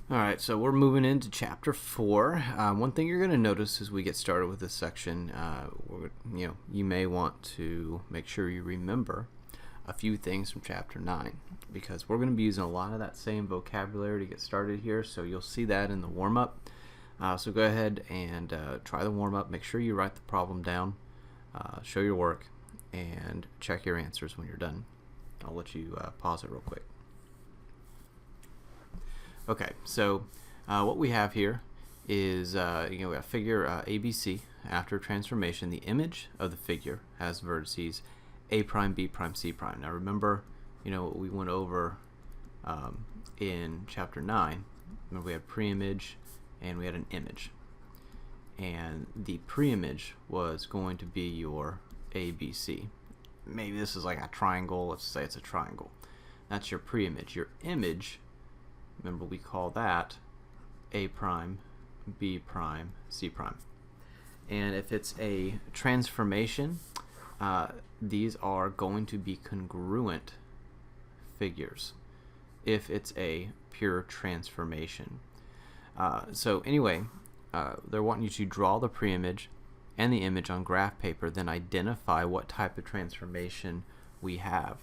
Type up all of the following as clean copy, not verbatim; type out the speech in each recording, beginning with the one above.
All right, so we're moving into chapter 4. One thing you're going to notice as we get started with this section, you may want to make sure you remember a few things from chapter 9, because we're going to be using a lot of that same vocabulary to get started here, so you'll see that in the warm-up. So go ahead and try the warm-up. Make sure you write the problem down, show your work, and check your answers when you're done. I'll let you pause it real quick. Okay, so what we have here is we have a figure ABC. After transformation, the image of the figure has vertices A prime, B prime, C prime. Now remember, what we went over in chapter 9. Remember we had pre-image and we had an image. And the pre-image was going to be your ABC. Maybe this is like a triangle. Let's say it's a triangle. That's your pre-image. Your image, remember we call that A prime, B prime, C prime. And if it's a transformation, these are going to be congruent figures if it's a pure transformation. So anyway, they're wanting you to draw the pre-image and the image on graph paper, then identify what type of transformation we have.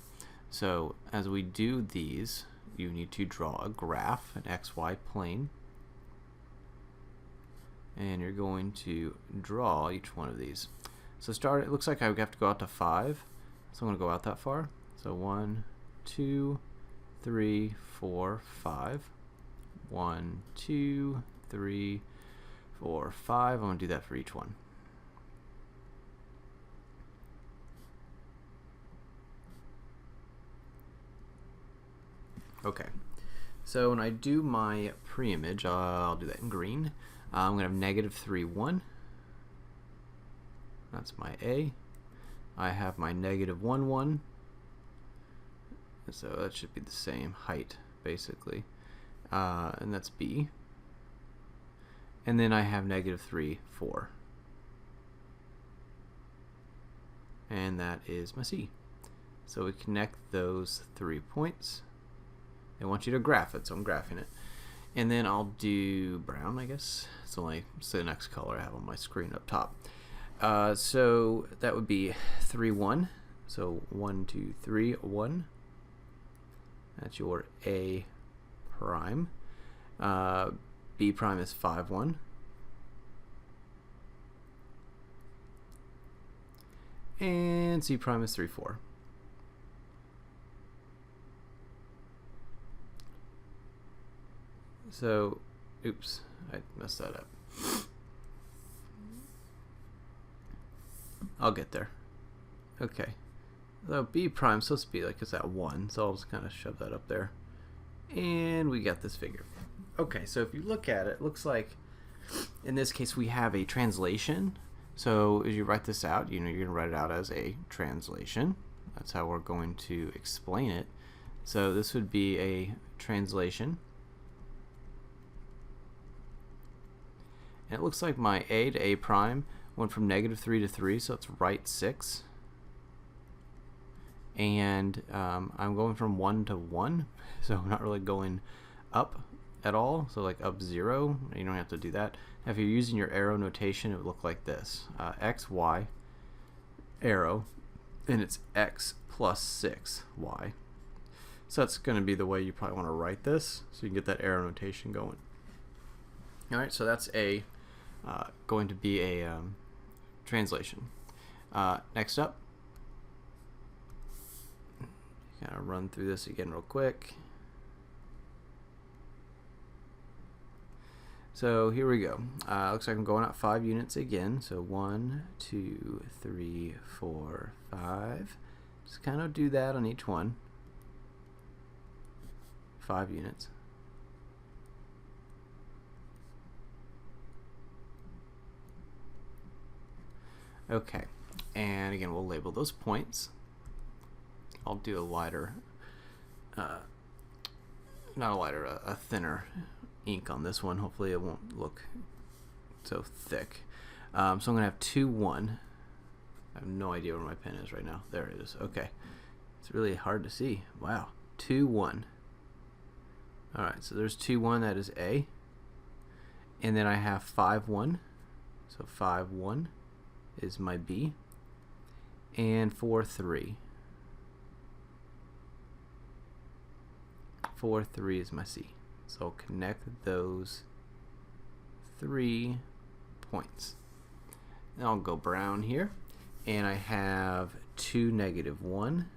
So as we do these, you need to draw a graph, an XY plane, and you're going to draw each one of these. So it looks like I have to go out to 5, so I'm going to go out that far. So 1, 2, 3, 4, 5. 1, 2, 3, 4, 5. I'm going to do that for each one. Okay, so when I do my pre-image, I'll do that in green. I'm going to have negative 3, 1. That's my A. I have my negative 1, 1. So that should be the same height, basically. And that's B. And then I have negative 3, 4. And that is my C. So we connect those 3 points. I want you to graph it, so I'm graphing it. And then I'll do brown, I guess. It's the next color I have on my screen up top. So that would be 3, 1. So 1, 2, 3, 1. That's your A prime. B prime is 5, 1. And C prime is 3, 4. So, oops, I messed that up. I'll get there. Okay. So B prime is supposed to be like it's at 1, so I'll just kind of shove that up there. And we got this figure. Okay, so if you look at it, it looks like in this case we have a translation. So as you write this out, you're going to write it out as a translation. That's how we're going to explain it. So this would be a translation. And it looks like my A to A prime went from negative 3 to 3, so it's right 6. And I'm going from 1 to 1, so I'm not really going up at all. So like up 0, you don't have to do that. Now if you're using your arrow notation, it would look like this. X, Y, arrow, and it's X plus 6, Y. So that's going to be the way you probably want to write this, so you can get that arrow notation going. Alright, so that's going to be a translation. Next up, kind of run through this again real quick. So here we go. Looks like I'm going out 5 units again. So 1, 2, 3, 4, 5. Just kind of do that on each one. 5 units. Okay, and again we'll label those points. I'll do a lighter, a thinner ink on this one. Hopefully it won't look so thick. So I'm going to have 2, 1. I have no idea where my pen is right now. There it is. Okay. It's really hard to see. Wow. 2, 1. All right, so there's 2, 1, that is A. And then I have 5, 1. So 5, 1 is my B. And 4, 3. 4, 3 is my C. So I'll connect those 3 points. Now I'll go brown here. And I have 2, negative 1.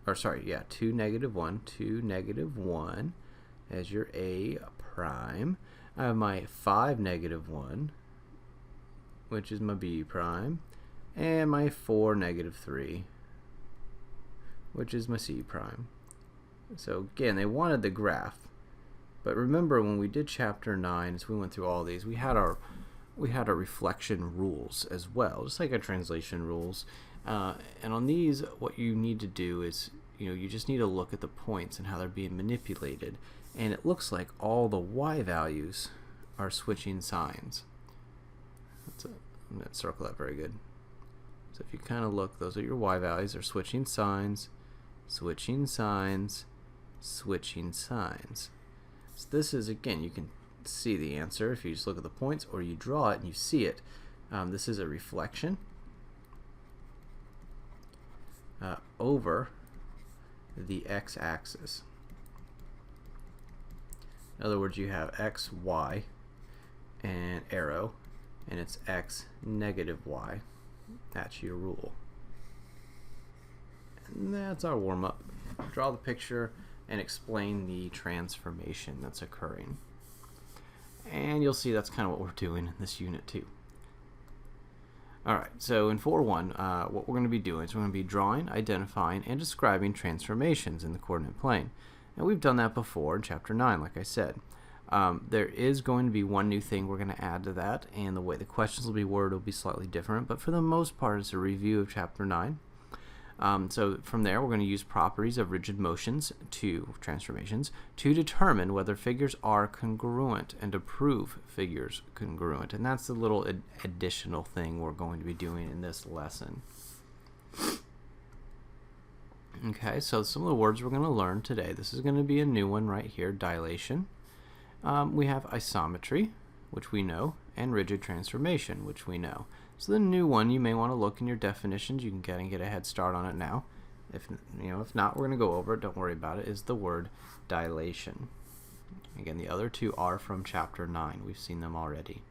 Or sorry, yeah, 2, negative 1. 2, negative 1 as your A prime. I have my 5, negative 1, which is my B prime, and my 4, negative 3, which is my C prime. So again, they wanted the graph, but remember when we did chapter 9, as we went through all these, we had our reflection rules as well, just like our translation rules. And on these, what you need to do is, you just need to look at the points and how they're being manipulated. And it looks like all the y values are switching signs. I'm going to circle that very good. So if you kind of look, those are your y values. They're switching signs, switching signs, switching signs. So this is, again, you can see the answer if you just look at the points, or you draw it and you see it. This is a reflection over the x-axis. In other words, you have x, y, and arrow, and it's x, negative y. That's your rule. And that's our warm-up. Draw the picture and explain the transformation that's occurring. And you'll see that's kind of what we're doing in this unit too. Alright, so in 4.1, what we're going to be doing is we're going to be drawing, identifying, and describing transformations in the coordinate plane. And we've done that before in chapter 9, like I said. There is going to be one new thing we're going to add to that, and the way the questions will be worded will be slightly different, but for the most part it's a review of chapter 9. So from there we're going to use properties of rigid motions to transformations to determine whether figures are congruent and to prove figures congruent. And that's the little additional thing we're going to be doing in this lesson. Okay, so some of the words we're going to learn today. This is going to be a new one right here, dilation. We have isometry, which we know, and rigid transformation, which we know. So the new one, you may want to look in your definitions. You can get a head start on it now. If not, we're going to go over it. Don't worry about it. Is the word dilation. Again, the other two are from chapter 9. We've seen them already.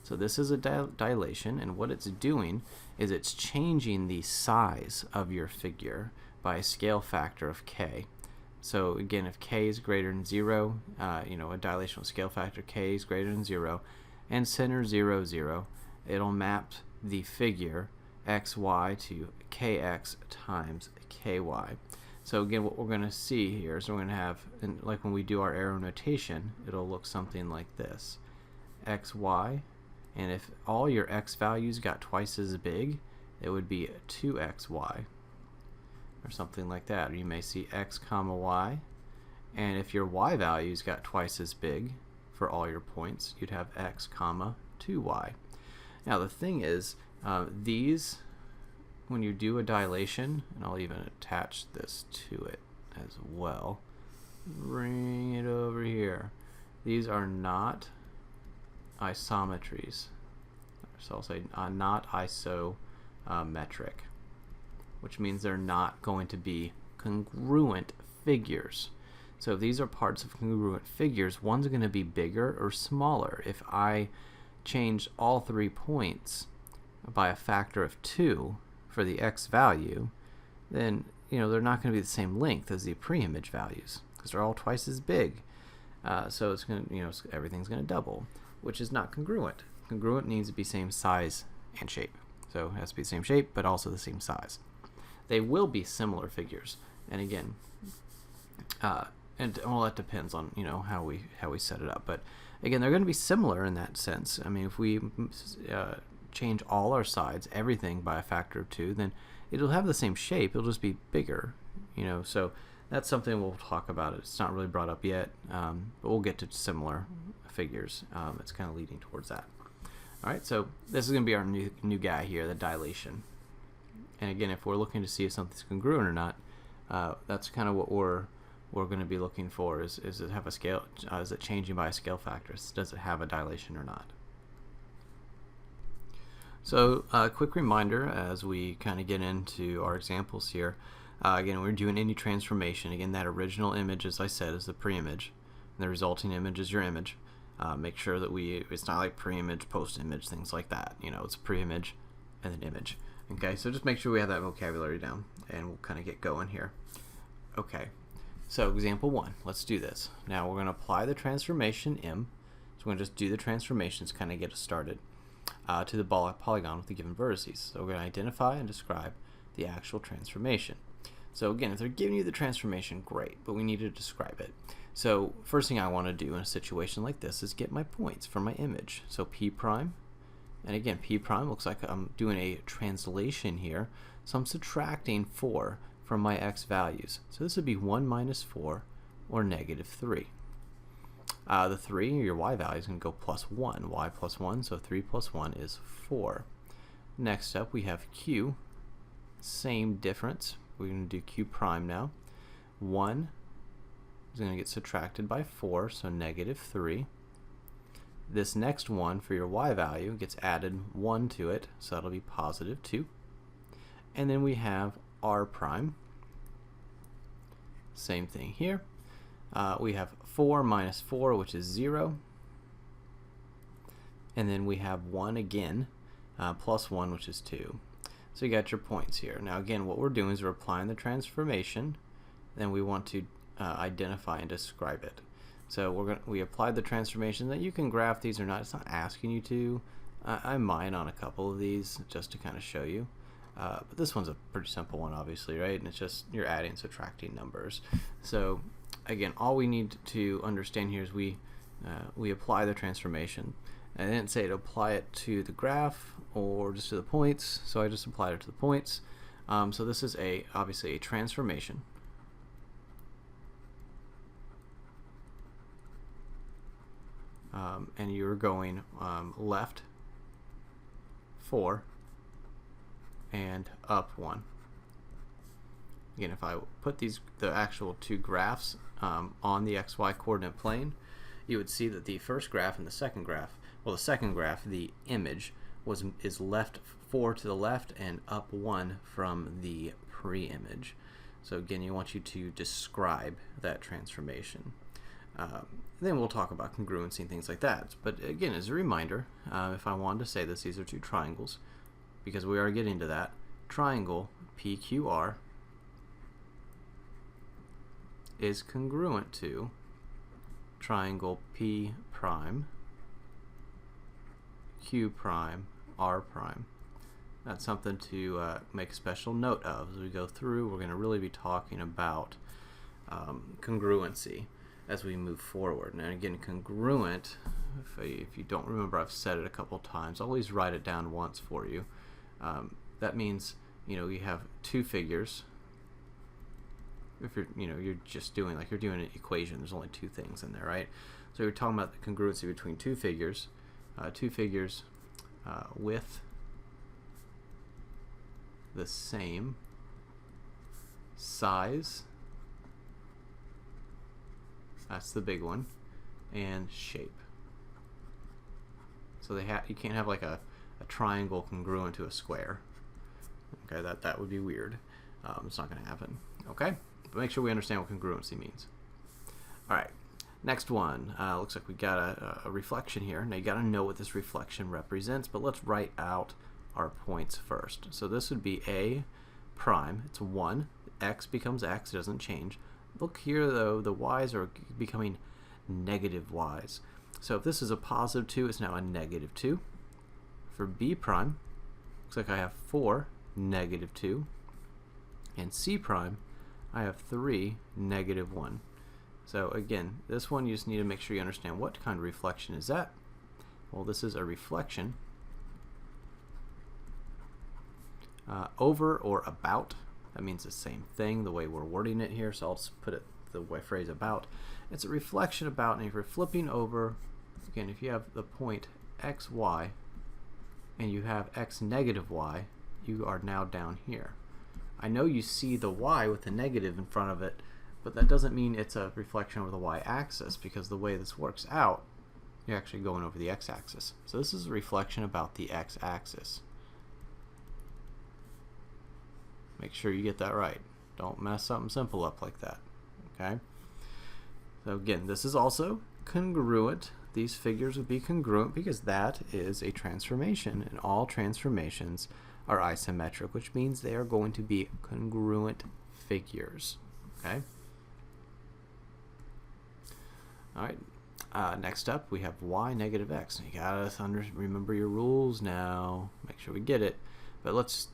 So this is a dilation, and what it's doing is it's changing the size of your figure by a scale factor of k. So again, if k is greater than 0, a dilational scale factor k is greater than 0, and center 0, 0, it'll map the figure xy to kx times ky. So again, what we're going to see here is we're going to have, like when we do our arrow notation, it'll look something like this. xy, and if all your x values got twice as big, it would be 2xy, or something like that. Or you may see x comma y, and if your y values got twice as big for all your points, you'd have x comma 2y. Now the thing is, these, when you do a dilation, and I'll even attach this to it as well, bring it over here, these are not isometries. So I'll say not isometric, which means they're not going to be congruent figures. So if these are parts of congruent figures, one's going to be bigger or smaller. If I change all 3 points by a factor of 2 for the x value, then they're not going to be the same length as the pre-image values because they're all twice as big. So it's going to, everything's going to double, which is not congruent. Congruent needs to be same size and shape. So it has to be the same shape, but also the same size. They will be similar figures, and again, and all that depends on how we set it up. But again, they're going to be similar in that sense. I mean, if we change all our sides, everything by a factor of 2, then it'll have the same shape. It'll just be bigger. So that's something we'll talk about. It's not really brought up yet, but we'll get to similar figures. It's kind of leading towards that. All right, so this is going to be our new guy here, the dilation. And again, if we're looking to see if something's congruent or not, that's kind of what we're we're going to be looking for is it have a scale, is it changing by a scale factor? Does it have a dilation or not? So a quick reminder as we kind of get into our examples here. Again, we're doing any transformation. Again, that original image, as I said, is the pre-image. The resulting image is your image. Make sure that it's not like pre-image, post-image, things like that. You know, it's pre-image and then image. Okay, so just make sure we have that vocabulary down, and we'll kind of get going here. Okay, so example 1, let's do this. Now we're going to apply the transformation M. So we're going to just do the transformations, kind of get us started, to the polygon with the given vertices. So we're going to identify and describe the actual transformation. So again, if they're giving you the transformation, great, but we need to describe it. So first thing I want to do in a situation like this is get my points for my image. So P prime, and again, P prime looks like I'm doing a translation here, so I'm subtracting 4 from my x values. So this would be 1 minus 4, or negative 3. The 3, your y value, is going to go plus 1. Y plus 1, so 3 plus 1 is 4. Next up, we have Q. Same difference. We're going to do Q prime now. 1 is going to get subtracted by 4, so negative 3. This next one for your y value gets added 1 to it, so that'll be positive 2. And then we have R prime. Same thing here. We have 4 minus 4, which is 0. And then we have 1 again, plus 1, which is 2. So you got your points here. Now again, what we're doing is we're applying the transformation, then we want to identify and describe it. So we applied the transformation. That you can graph these or not. It's not asking you to. I mine on a couple of these just to kind of show you. But this one's a pretty simple one, obviously, right? And it's just you're adding and subtracting numbers. So again, all we need to understand here is we apply the transformation. I didn't say to apply it to the graph or just to the points, so I just applied it to the points. So this is obviously a transformation. And you're going left 4 and up 1. Again, if I put the actual two graphs on the XY coordinate plane, you would see that the first graph and the second graph, well, the second graph, the image, is left 4 to the left and up 1 from the pre-image. So again, you want you to describe that transformation. Then we'll talk about congruency and things like that. But again, as a reminder, if I wanted to say this, these are two triangles, because we are getting to that. Triangle PQR is congruent to triangle P prime, Q prime, R prime. That's something to make a special note of. As we go through, we're going to really be talking about congruency as we move forward. And again, congruent, if you don't remember, I've said it a couple times. Always write it down once for you. That means, you have two figures. If you're just doing, like you're doing an equation, there's only two things in there, right? So you're talking about the congruency between two figures with the same size, that's the big one, and shape. So you can't have like a triangle congruent to a square. Okay, that would be weird. It's not going to happen. Okay, but make sure we understand what congruency means. All right, next one. Looks like we got a reflection here. Now you got to know what this reflection represents, but let's write out our points first. So this would be A prime. It's 1. X becomes X. It doesn't change. Look here, though, the y's are becoming negative y's. So if this is a positive 2, it's now a negative 2. For B prime, looks like I have 4, negative 2. And C prime, I have 3, negative 1. So again, this one you just need to make sure you understand what kind of reflection is that. Well, this is a reflection over or about. That means the same thing the way we're wording it here, so I'll just put it the way phrase about. It's a reflection about, and if you're flipping over, again, if you have the point xy and you have x negative y, you are now down here. I know you see the y with the negative in front of it, but that doesn't mean it's a reflection over the y-axis, because the way this works out, you're actually going over the x-axis. So this is a reflection about the x-axis. Make sure you get that right. Don't mess something simple up like that. Okay? So again, this is also congruent. These figures would be congruent because that is a transformation, and all transformations are isometric, which means they are going to be congruent figures. Okay? Alright, next up we have y negative x. You gotta remember your rules now. Make sure we get it. But let's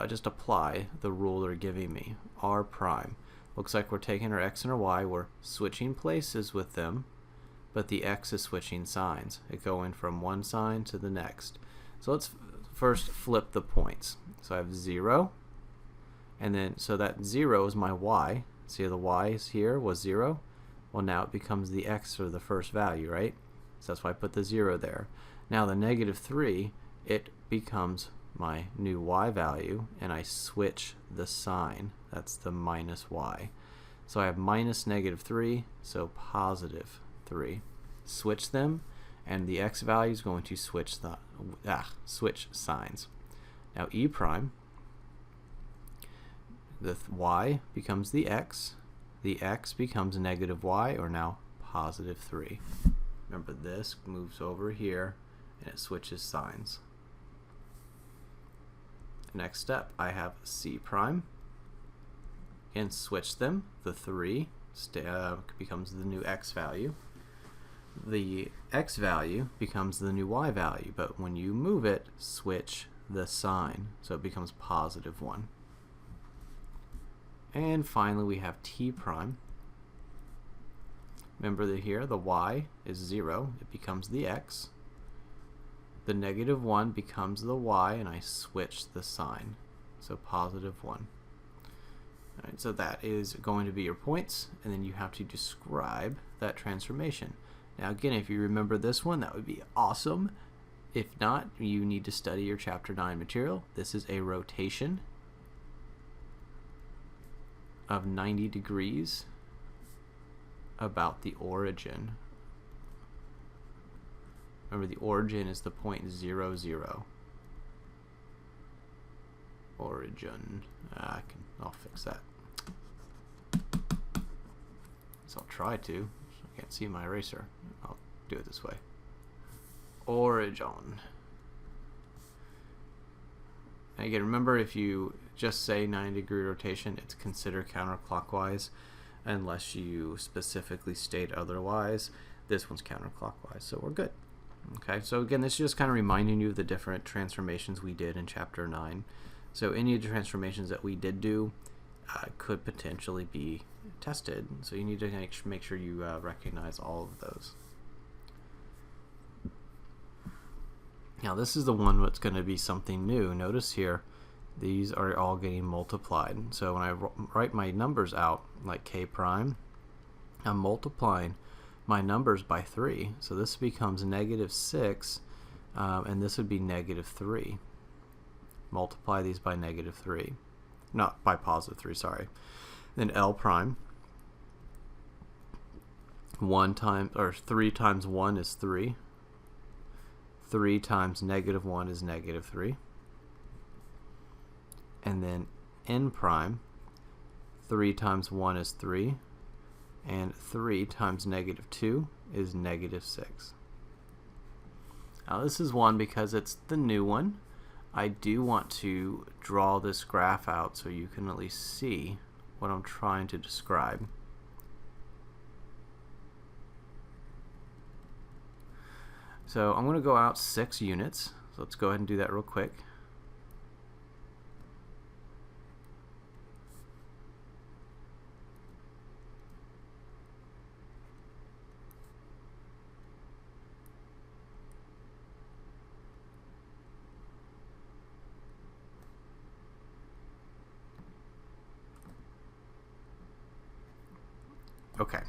just apply the rule they're giving me. R prime. Looks like we're taking our x and our y, we're switching places with them, but the x is switching signs. It's going from one sign to the next. So let's first flip the points. So I have 0, and then, so that 0 is my y. See, the y is here, was 0. Well, now it becomes the x, or the first value, right? So that's why I put the 0 there. Now the negative 3, it becomes my new y value, and I switch the sign. That's the minus y. So I have minus negative 3, so positive 3. Switch them, and the x value is going to switch the switch signs. Now e prime, the y becomes the x becomes negative y, or now positive 3. Remember, this moves over here and it switches signs. Next step, I have c prime, and switch them. The 3 becomes the new x value. The x value becomes the new y value, but when you move it, switch the sign, so it becomes positive 1. And finally we have t prime. Remember that here the y is 0, it becomes the x. The negative 1 becomes the y, and I switch the sign, so positive 1. Alright, so that is going to be your points, and then you have to describe that transformation. Now again, if you remember this one, that would be awesome. If not, you need to study your Chapter 9 material. This is a rotation of 90 degrees about the origin. Remember, the origin is the point 0, 0. Origin. I'll fix that. So I'll try to. I can't see my eraser. I'll do it this way. Origin. And again, remember, if you just say 90-degree rotation, it's considered counterclockwise unless you specifically state otherwise. This one's counterclockwise, so we're good. Okay, so again, this is just kind of reminding you of the different transformations we did in Chapter 9. So any of the transformations that we did do could potentially be tested, so you need to make sure you recognize all of those. Now this is the one that's going to be something new. Notice here, these are all getting multiplied. So when I write my numbers out, like k prime, I'm multiplying my numbers by 3. So this becomes negative 6, and this would be negative 3. Multiply these by negative 3. Not by positive 3, sorry. Then L prime. 3 times 1 is 3. 3 times negative 1 is negative 3. And then N prime. 3 times 1 is 3. And 3 times negative 2 is negative 6. Now this is one because it's the new one. I do want to draw this graph out so you can at least see what I'm trying to describe. So I'm going to go out 6 units. So let's go ahead and do that real quick. Okay,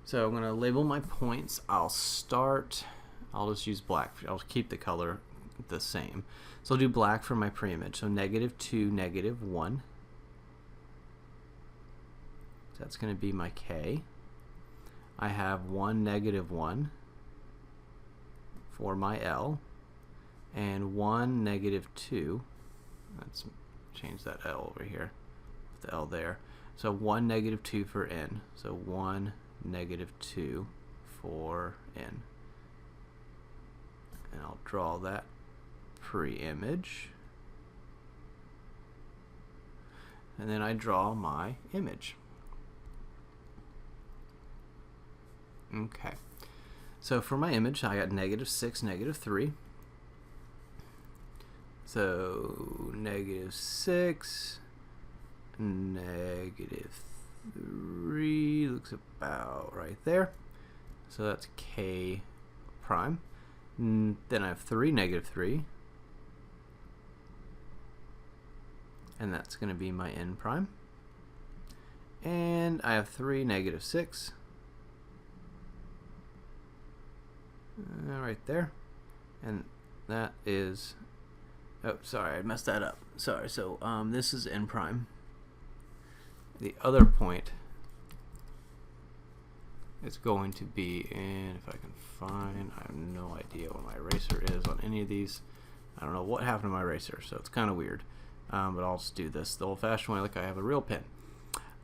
so I'm going to label my points. I'll just use black. I'll keep the color the same. So I'll do black for my pre-image. So negative 2, negative 1. So that's going to be my K. I have 1, -1 for my L, and 1, -2. Let's change that L over here, the L there. So 1, -2 for N. So 1, -2 for N. And I'll draw that pre-image. And then I draw my image. Okay. So for my image, I got -6, -3. So -6, -3 looks about right there. So that's K prime. Then I have 3, -3. And that's going to be my N prime. And I have 3, -6. Right there. And that is, oh, sorry, I messed that up. Sorry, so this is N prime. The other point is going to be, and if I can find, I have no idea what my eraser is on any of these. I don't know what happened to my eraser, so it's kind of weird. But I'll just do this the old-fashioned way, like I have a real pen.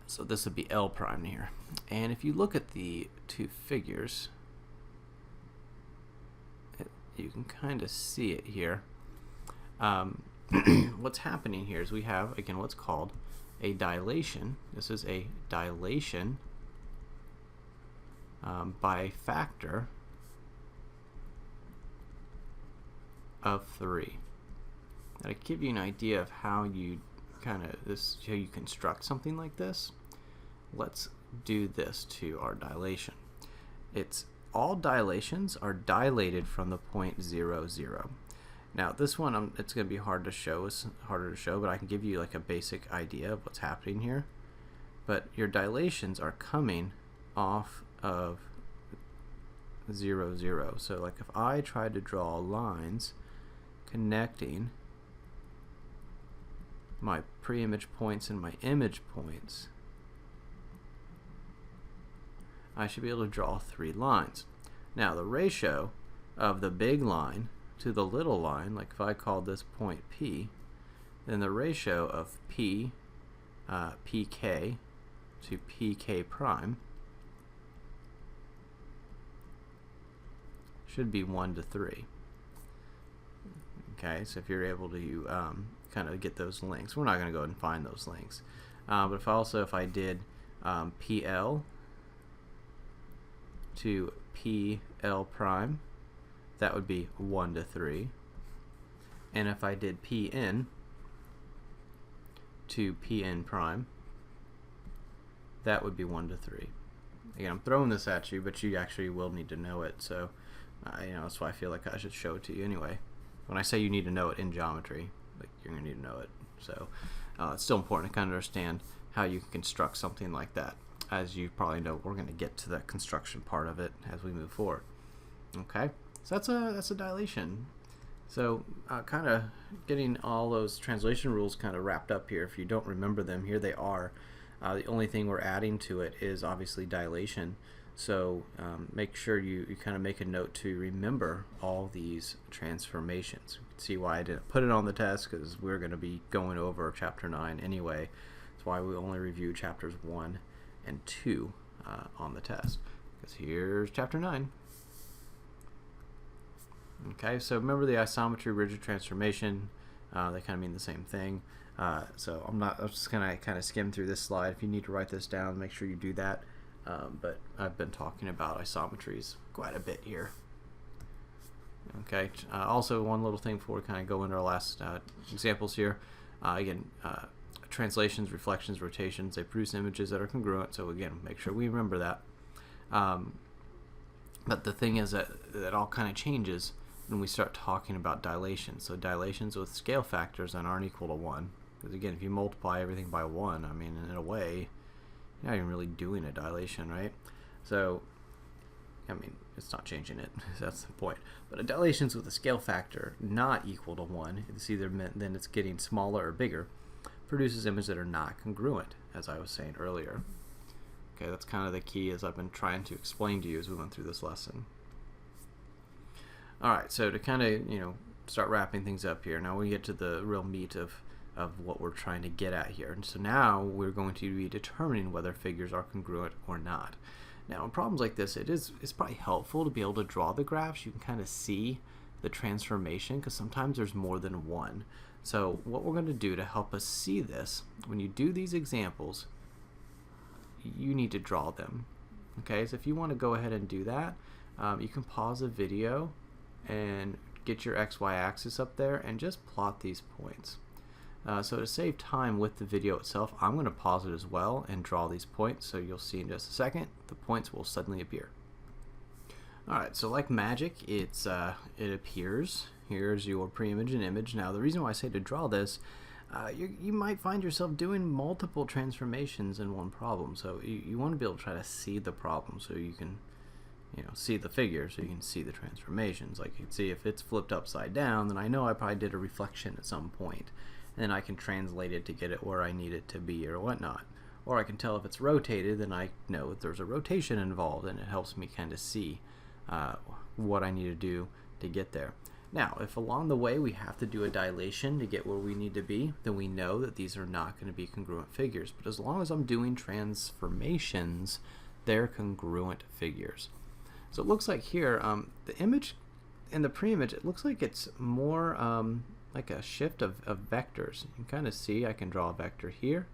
So this would be L prime here. And if you look at the two figures, you can kind of see it here. What's happening here is we have, again, what's called a dilation. This is a dilation by a factor of 3. Now, to give you an idea of how you how you construct something like this, let's do this to our dilation. It's all dilations are dilated from the point 0, 0. Now this one, it's going to be hard to show. It's harder to show, but I can give you like a basic idea of what's happening here. But your dilations are coming off of 0, 0. So like if I tried to draw lines connecting my pre-image points and my image points, I should be able to draw 3 lines. Now the ratio of the big line to the little line, like if I called this point P, then the ratio of P, PK to PK prime should be 1 to 3. Okay, so if you're able to kind of get those links, we're not going to go ahead and find those links. But if I did PL to PL prime, that would be 1 to 3. And if I did PN to PN prime, that would be 1 to 3. Again, I'm throwing this at you, but you actually will need to know it. So, that's why I feel like I should show it to you anyway. When I say you need to know it in geometry, like you're going to need to know it. So, it's still important to kind of understand how you can construct something like that. As you probably know, we're going to get to the construction part of it as we move forward. Okay, so that's a dilation. So kind of getting all those translation rules kind of wrapped up here. If you don't remember them, here they are. The only thing we're adding to it is obviously dilation. So make sure you kind of make a note to remember all these transformations. You can see why I didn't put it on the test, because we're going to be going over chapter 9 anyway. That's why we only review chapters 1 and 2 on the test, because here's chapter 9. Okay, so remember the isometry, rigid transformation, they kind of mean the same thing. So I'm just going to kind of skim through this slide. If you need to write this down, make sure you do that. But I've been talking about isometries quite a bit here. Okay, also one little thing before we kind of go into our last examples here. Again, translations, reflections, rotations, they produce images that are congruent. So again, make sure we remember that. But the thing is that all kind of changes when we start talking about dilation. So dilations with scale factors that aren't equal to 1. Because again, if you multiply everything by 1, I mean, in a way, you're not even really doing a dilation, right? So, I mean, it's not changing it. That's the point. But a dilations with a scale factor not equal to 1, it's either then it's getting smaller or bigger, produces images that are not congruent, as I was saying earlier. Okay, that's kind of the key as I've been trying to explain to you as we went through this lesson. Alright, so to kind of, start wrapping things up here, now we get to the real meat of what we're trying to get at here. And so now we're going to be determining whether figures are congruent or not. Now in problems like this, it's probably helpful to be able to draw the graphs. You can kind of see the transformation because sometimes there's more than one. So what we're going to do to help us see this, when you do these examples, you need to draw them. Okay, so if you want to go ahead and do that, you can pause the video and get your XY axis up there and just plot these points. So to save time with the video itself, I'm going to pause it as well and draw these points, so you'll see in just a second the points will suddenly appear. Alright, so like magic, it appears. Here's your pre-image and image. Now the reason why I say to draw this, you might find yourself doing multiple transformations in one problem, so you want to be able to try to see the problem so you can see the figure, so you can see the transformations. Like you can see if it's flipped upside down, then I know I probably did a reflection at some point, and then I can translate it to get it where I need it to be or whatnot. Or I can tell if it's rotated, then I know that there's a rotation involved, and it helps me kind of see what I need to do to get there. Now, if along the way we have to do a dilation to get where we need to be, then we know that these are not going to be congruent figures. But as long as I'm doing transformations, they're congruent figures. So it looks like here, the image and the pre-image, it looks like it's more like a shift of vectors. You can kind of see I can draw a vector here,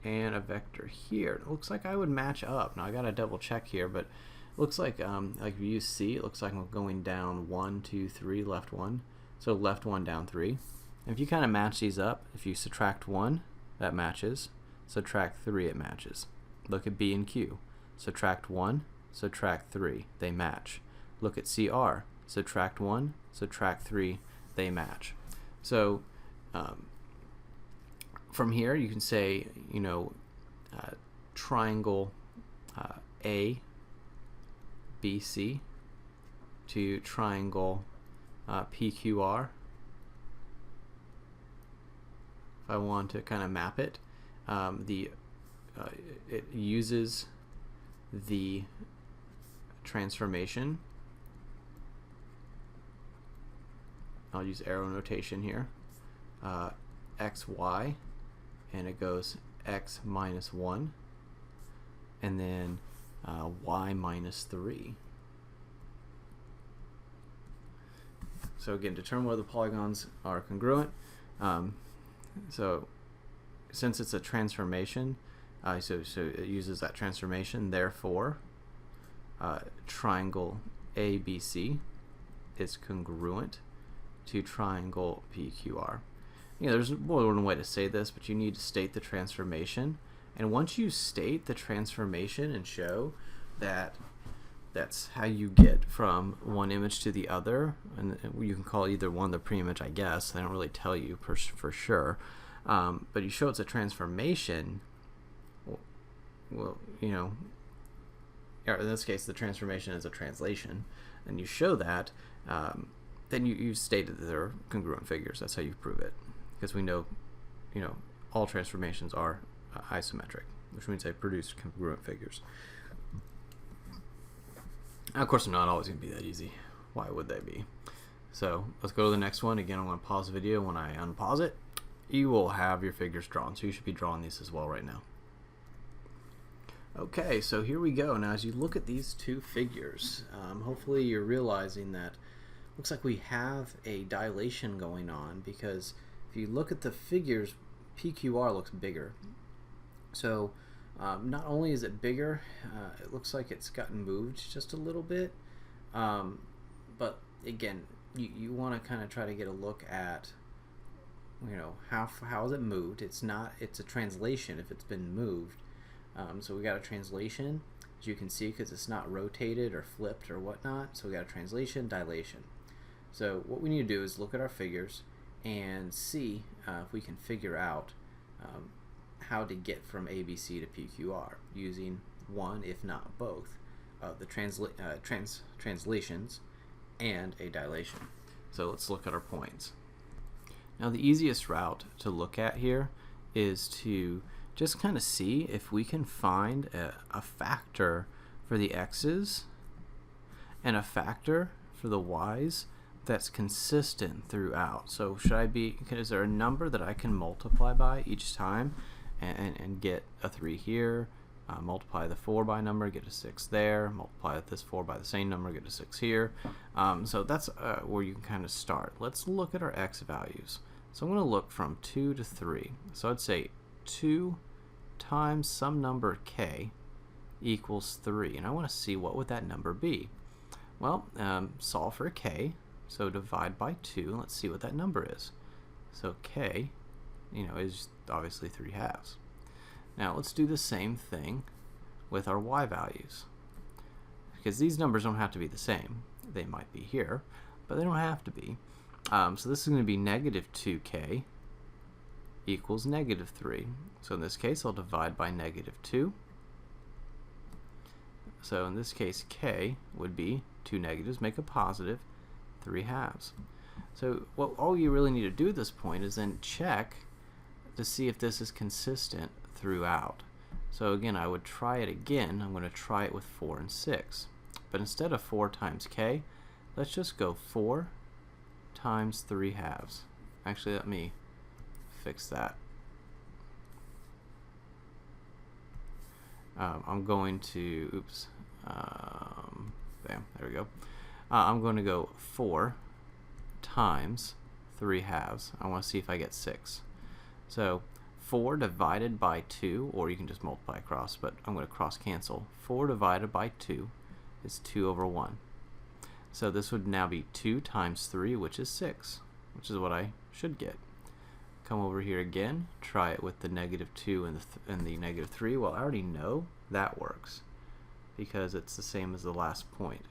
and a vector here. It looks like I would match up. Now I got to double check here, but it looks like if you use C, it looks like I'm going down 1, 2, 3, left 1. So left 1, down 3. And if you kind of match these up, if you subtract 1, that matches. Subtract 3, it matches. Look at B and Q. Subtract 1, subtract 3, they match. Look at CR, subtract 1, subtract 3, they match. So from here you can say, triangle A, B, C to triangle PQR. If I want to kind of map it, it uses the transformation. I'll use arrow notation here. X, Y, and it goes X minus 1, and then Y minus 3. So again, determine whether the polygons are congruent. So since it's a transformation, so it uses that transformation, therefore triangle ABC is congruent to triangle PQR. There's more than one way to say this, but you need to state the transformation, and once you state the transformation and show that that's how you get from one image to the other, and you can call either one the pre-image, I guess. They don't really tell you for sure, but you show it's a transformation. Well, in this case the transformation is a translation, and you show that, then you stated that they're congruent figures. That's how you prove it, because we know, all transformations are isometric, which means they produce congruent figures. Now, of course, they're not always going to be that easy. Why would they be? So let's go to the next one. Again, I'm going to pause the video. When I unpause it, you will have your figures drawn, so you should be drawing these as well right now. Okay, so here we go. Now as you look at these two figures, hopefully you're realizing that looks like we have a dilation going on, because if you look at the figures, PQR looks bigger. So not only is it bigger, it looks like it's gotten moved just a little bit, but again, you want to kind of try to get a look at how is it moved. It's a translation if it's been moved. So we got a translation, as you can see, because it's not rotated or flipped or whatnot. So we got a translation, dilation. So what we need to do is look at our figures and see if we can figure out how to get from ABC to PQR using one, if not both, of the translations and a dilation. So let's look at our points. Now the easiest route to look at here is to just kind of see if we can find a factor for the x's and a factor for the y's that's consistent throughout. So is there a number that I can multiply by each time and get a 3 here, multiply the 4 by a number, get a 6 there, multiply this 4 by the same number, get a 6 here. So that's where you can kind of start. Let's look at our x values. So I'm going to look from 2 to 3. So I'd say 2 times some number k equals 3. And I want to see what would that number be. Well, solve for k. So divide by 2. Let's see what that number is. So k, is obviously 3/2. Now let's do the same thing with our y values. Because these numbers don't have to be the same. They might be here, but they don't have to be. So this is going to be negative 2k equals negative 3. So in this case, I'll divide by negative 2. So in this case, k would be 2 negatives, make a positive 3/2. So all you really need to do at this point is then check to see if this is consistent throughout. So again, I would try it again. I'm going to try it with 4 and 6. But instead of 4 times k, let's just go 4 times 3/2. Actually, let me fix that. I'm going to, there we go. I'm going to go 4 times 3/2. I want to see if I get 6. So 4 divided by 2, or you can just multiply across, but I'm going to cross cancel. 4 divided by 2 is 2 over 1. So this would now be 2 times 3, which is 6, which is what I should get. Come over here again, try it with the negative 2 and the negative 3. Well, I already know that works because it's the same as the last point.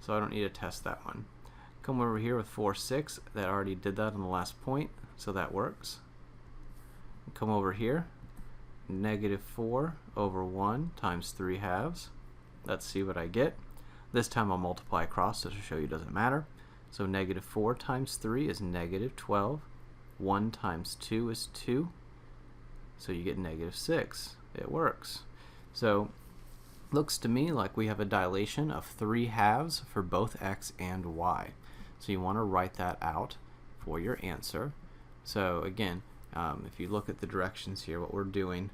So I don't need to test that one. Come over here with 4, 6. That already did that on the last point, so that works. Come over here, negative 4 over 1 times 3/2. Let's see what I get. This time I'll multiply across just to show you it doesn't matter. So negative 4 times 3 is negative 12. 1 times 2 is 2. So you get negative 6. It works. So looks to me like we have a dilation of 3/2 for both x and y. So you want to write that out for your answer. So again, if you look at the directions here, what we're doing,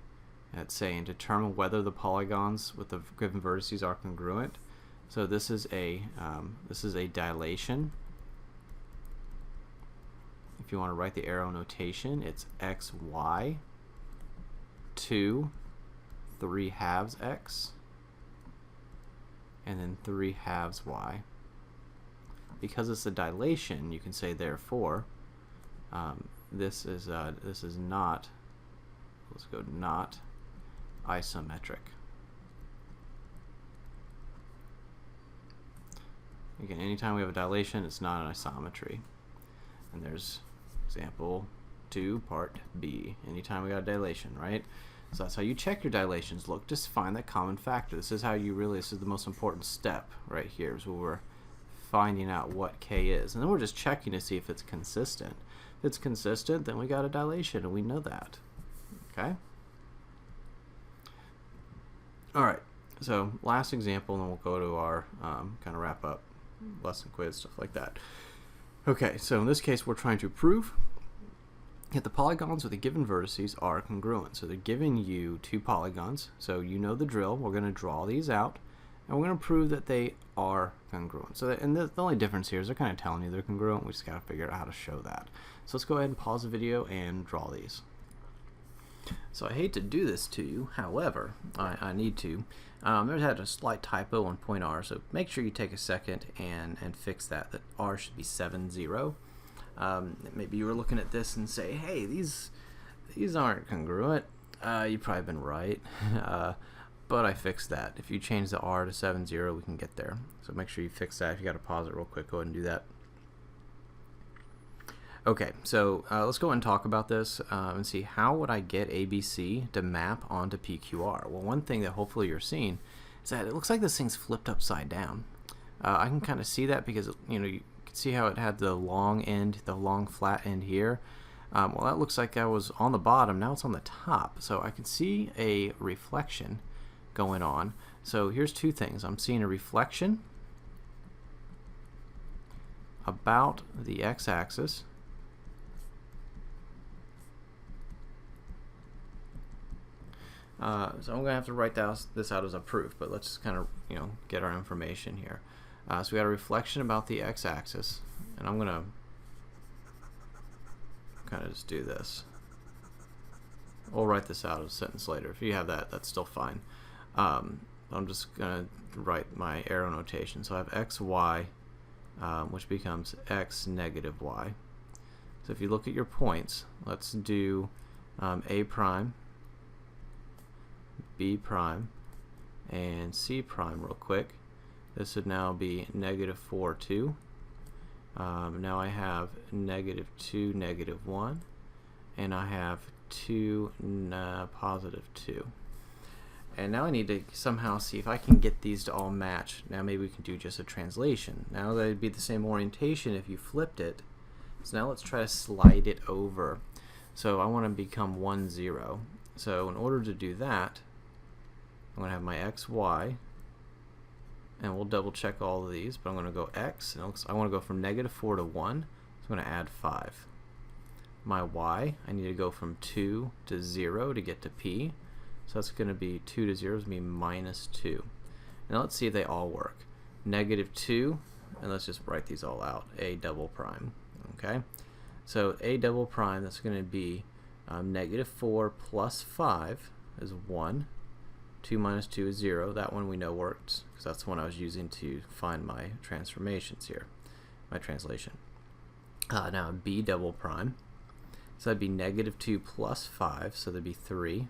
it's saying determine whether the polygons with the given vertices are congruent. So this is a dilation. If you want to write the arrow notation, it's x, y, 2, 3/2 x, and then 3/2 y. Because it's a dilation, you can say therefore this is not, let's go not isometric. Again, anytime we have a dilation, it's not an isometry. And there's example 2, part B. Anytime we got a dilation, right? So that's how you check your dilations. Look, just find that common factor. This is how you really, this is the most important step right here, is where we're finding out what k is. And then we're just checking to see if it's consistent. If it's consistent, then we got a dilation, and we know that. Okay? Alright, so last example, and then we'll go to our kind of wrap up lesson quiz, stuff like that. Okay, so in this case, we're trying to prove that the polygons with the given vertices are congruent. So they're giving you 2 polygons, so you know the drill. We're going to draw these out, and we're going to prove that they are congruent. So and the only difference here is they're kind of telling you they're congruent. We just got to figure out how to show that. So let's go ahead and pause the video and draw these. So I hate to do this to you, however, I need to. There's had a slight typo on point R, so make sure you take a second and fix that. That R should be 70. Maybe you were looking at this and say, hey, these aren't congruent. You've probably been right. But I fixed that. If you change the R to 70, we can get there. So make sure you fix that. If you got to pause it real quick, go ahead and do that. Okay, so let's go ahead and talk about this and see how would I get ABC to map onto PQR. Well, one thing that hopefully you're seeing is that it looks like this thing's flipped upside down. I can kind of see that because you can see how it had the long end, the long flat end here. Well, that looks like I was on the bottom. Now it's on the top. So I can see a reflection going on. So here's two things. I'm seeing a reflection about the x-axis. So I'm going to have to write this out as a proof, but let's just kind of get our information here. So we got a reflection about the x-axis, and I'm going to kind of just do this. We'll write this out as a sentence later. If you have that, that's still fine. I'm just going to write my arrow notation. So I have xy, which becomes x negative y. So if you look at your points, let's do a prime, b prime, and c prime real quick. This would now be negative 4, 2. Now I have negative 2, negative 1, and I have 2, positive 2. And now I need to somehow see if I can get these to all match. Now maybe we can do just a translation. Now that would be the same orientation if you flipped it. So now let's try to slide it over. So I want to become 1, 0. So in order to do that, I'm going to have my x, y, and we'll double check all of these, but I'm going to go x, and I want to go from negative 4 to 1, so I'm going to add 5. My y, I need to go from 2 to 0 to get to p, so that's going to be 2 to 0 is going to be minus 2. Now let's see if they all work. Negative 2, and let's just write these all out, a double prime. Okay, so a double prime, that's going to be negative 4 plus 5 is 1. 2 minus 2 is 0. That one we know works because that's the one I was using to find my transformations here, my translation. Now b double prime, so that'd be negative 2 plus 5, so that'd be 3.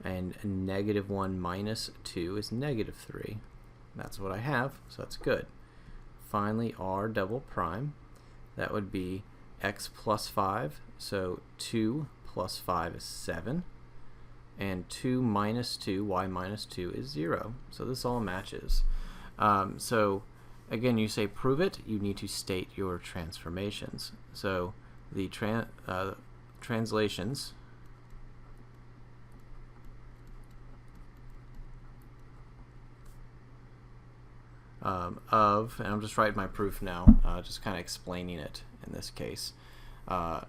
And negative 1 minus 2 is negative 3. That's what I have, so that's good. Finally, r double prime, that would be x plus 5, so 2 plus 5 is 7. And 2 minus 2, y minus 2 is 0. So this all matches. So again, you say prove it, you need to state your transformations. So the translations of, and I'm just writing my proof now, just kind of explaining it in this case. The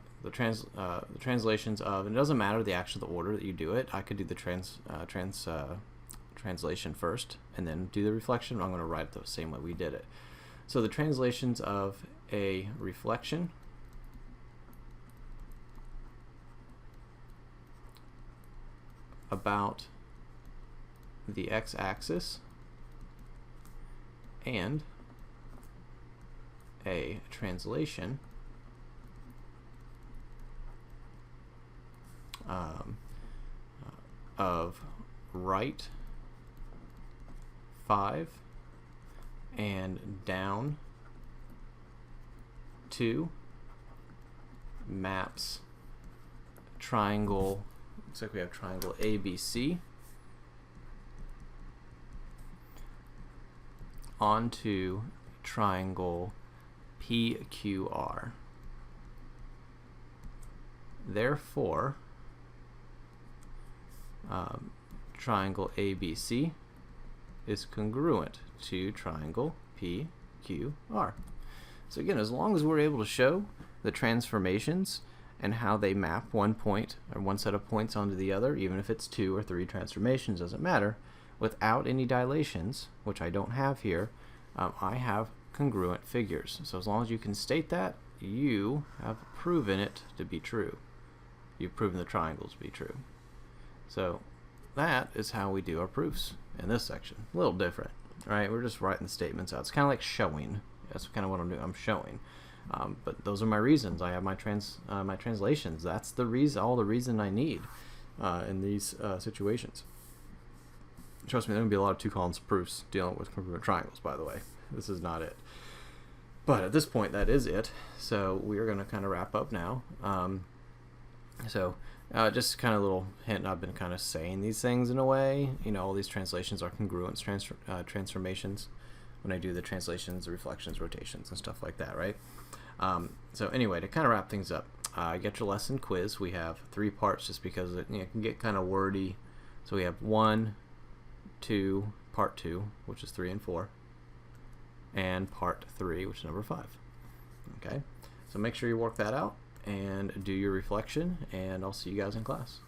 translations of, and it doesn't matter the order that you do it. I could do the translation first and then do the reflection. I'm going to write it the same way we did it. So the translations of a reflection about the x-axis and a translation of right 5 and down 2 maps triangle, looks like we have triangle ABC onto triangle PQR. Therefore, triangle ABC is congruent to triangle PQR. So again, as long as we're able to show the transformations and how they map one point or one set of points onto the other, even if it's 2 or 3 transformations, doesn't matter, without any dilations, which I don't have here, I have congruent figures. So as long as you can state that, you have proven it to be true. You've proven the triangles to be true. So that is how we do our proofs in this section. A little different, right? We're just writing the statements out. It's kind of like showing. That's kind of what I'm doing. I'm showing. But those are my reasons. I have my translations. That's the reason, all the reason I need in these situations. Trust me, there will be a lot of 2 columns proofs dealing with congruent triangles, by the way. This is not it. But at this point, that is it. So we're going to kind of wrap up now. Just kind of a little hint, I've been kind of saying these things in a way. You know, all these translations are congruent transformations when I do the translations, the reflections, rotations, and stuff like that, right? So anyway, to kind of wrap things up, get your lesson quiz. We have 3 parts just because it can get kind of wordy. So we have 1, 2, part 2, which is 3 and 4, and part 3, which is number 5. Okay, so make sure you work that out and do your reflection, and I'll see you guys in class.